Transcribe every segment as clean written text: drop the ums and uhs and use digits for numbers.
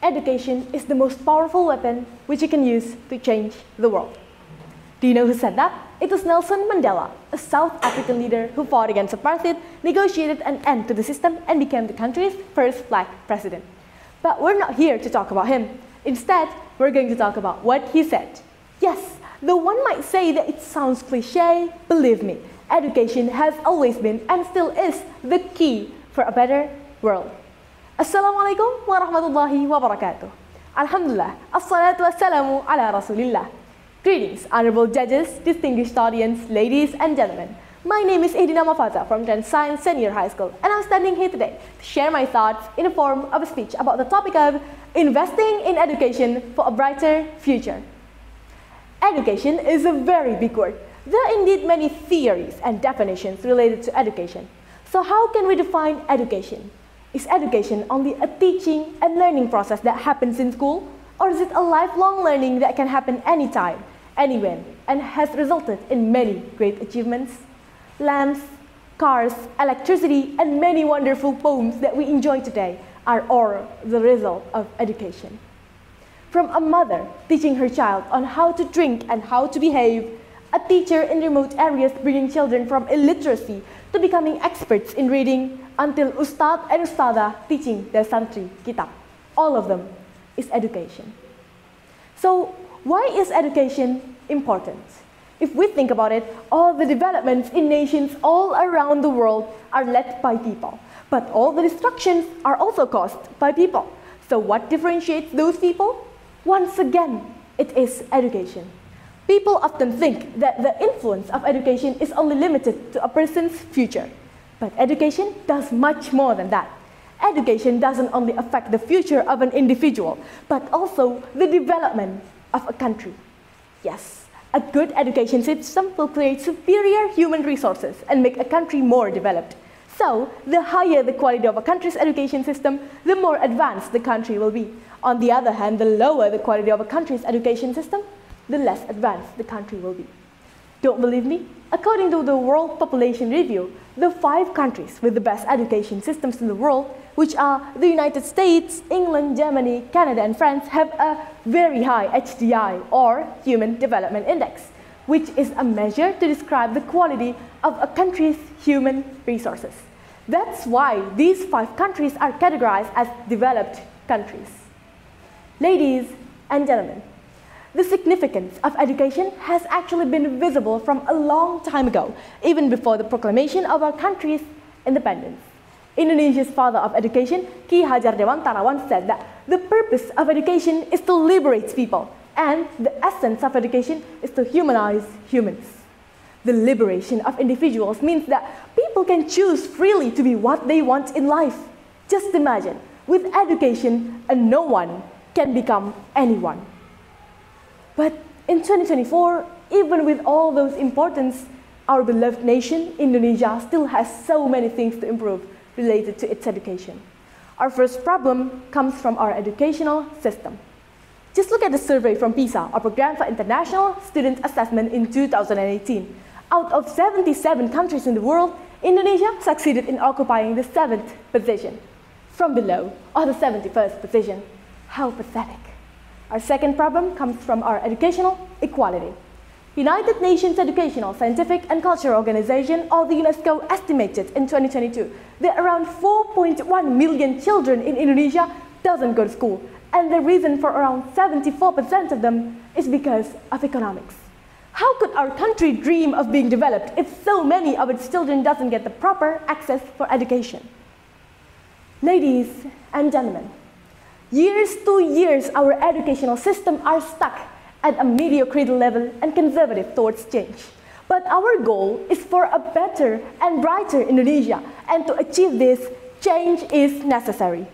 Education is the most powerful weapon which you can use to change the world. Do you know who said that? It was Nelson Mandela, a South African leader who fought against apartheid, negotiated an end to the system, and became the country's first black president. But we're not here to talk about him. Instead, we're going to talk about what he said. Yes, though one might say that it sounds cliché, believe me, education has always been and still is the key for a better world. Assalamualaikum warahmatullahi wabarakatuh. Alhamdulillah, assalatu wassalamu ala rasulillah. Greetings, honorable judges, distinguished audience, ladies and gentlemen. My name is Ihdina Mafaza from Trensains Senior High School, and I'm standing here today to share my thoughts in the form of a speech about the topic of investing in education for a brighter future. Education is a very big word. There are indeed many theories and definitions related to education. So how can we define education? Is education only a teaching and learning process that happens in school? Or is it a lifelong learning that can happen anytime, anywhere, and has resulted in many great achievements? Lamps, cars, electricity, and many wonderful poems that we enjoy today are all the result of education. From a mother teaching her child on how to drink and how to behave, a teacher in remote areas bringing children from illiteracy to becoming experts in reading, until Ustad and Ustadzah teaching their santri kitab. All of them is education. So why is education important? If we think about it, all the developments in nations all around the world are led by people. But all the destructions are also caused by people. So what differentiates those people? Once again, it is education. People often think that the influence of education is only limited to a person's future. But education does much more than that. Education doesn't only affect the future of an individual, but also the development of a country. Yes, a good education system will create superior human resources and make a country more developed. So, the higher the quality of a country's education system, the more advanced the country will be. On the other hand, the lower the quality of a country's education system, the less advanced the country will be. Don't believe me? According to the World Population Review, the 5 countries with the best education systems in the world, which are the United States, England, Germany, Canada, and France, have a very high HDI, or Human Development Index, which is a measure to describe the quality of a country's human resources. That's why these 5 countries are categorized as developed countries. Ladies and gentlemen, the significance of education has actually been visible from a long time ago, even before the proclamation of our country's independence. Indonesia's father of education, Ki Hajar Dewantara, once said that the purpose of education is to liberate people, and the essence of education is to humanize humans. The liberation of individuals means that people can choose freely to be what they want in life. Just imagine, with education, no one can become anyone. But in 2024, even with all those importance, our beloved nation, Indonesia, still has so many things to improve related to its education. Our first problem comes from our educational system. Just look at the survey from PISA, our Program for International Student Assessment in 2018. Out of 77 countries in the world, Indonesia succeeded in occupying the 7th position. From below, or the 71st position. How pathetic. Our second problem comes from our educational equality. United Nations Educational, Scientific and Cultural Organization, or the UNESCO, estimated in 2022 that around 4.1 million children in Indonesia doesn't go to school, and the reason for around 74% of them is because of economics. How could our country dream of being developed if so many of its children doesn't get the proper access for education? Ladies and gentlemen, years to years, our educational system are stuck at a mediocrity level and conservative towards change. But our goal is for a better and brighter Indonesia, and to achieve this, change is necessary.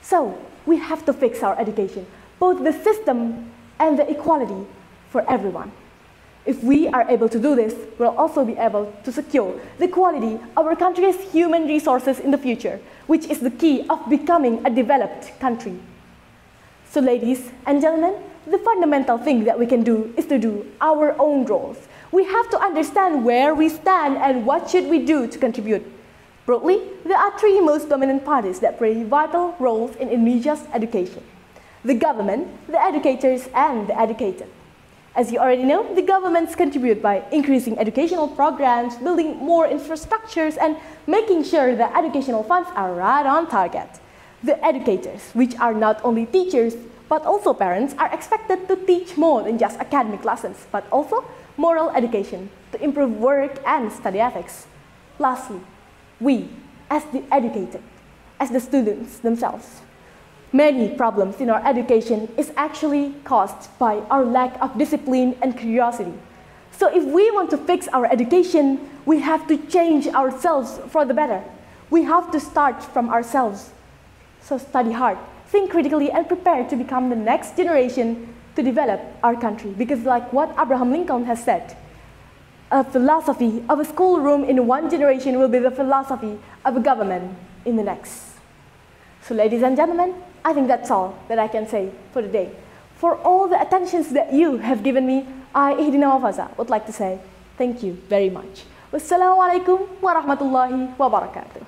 So, we have to fix our education, both the system and the equality for everyone. If we are able to do this, we'll also be able to secure the quality of our country's human resources in the future, which is the key of becoming a developed country. So ladies and gentlemen, the fundamental thing that we can do is to do our own roles. We have to understand where we stand and what should we do to contribute Broadly, there are three most dominant parties that play vital roles in Indonesia's education: the government, the educators, and the educated. As you already know, the governments contribute by increasing educational programs, building more infrastructures, and making sure that educational funds are right on target. The educators, which are not only teachers, but also parents, are expected to teach more than just academic lessons, but also moral education to improve work and study ethics. Lastly, we, as the educated, as the students themselves, many problems in our education is actually caused by our lack of discipline and curiosity. So if we want to fix our education, we have to change ourselves for the better. We have to start from ourselves. So study hard, think critically, and prepare to become the next generation to develop our country. Because like what Abraham Lincoln has said, a philosophy of a schoolroom in one generation will be the philosophy of a government in the next. So ladies and gentlemen, I think that's all that I can say for today. For all the attentions that you have given me, I, Ihdina Mafaza, would like to say thank you very much. Wassalamualaikum warahmatullahi wabarakatuh.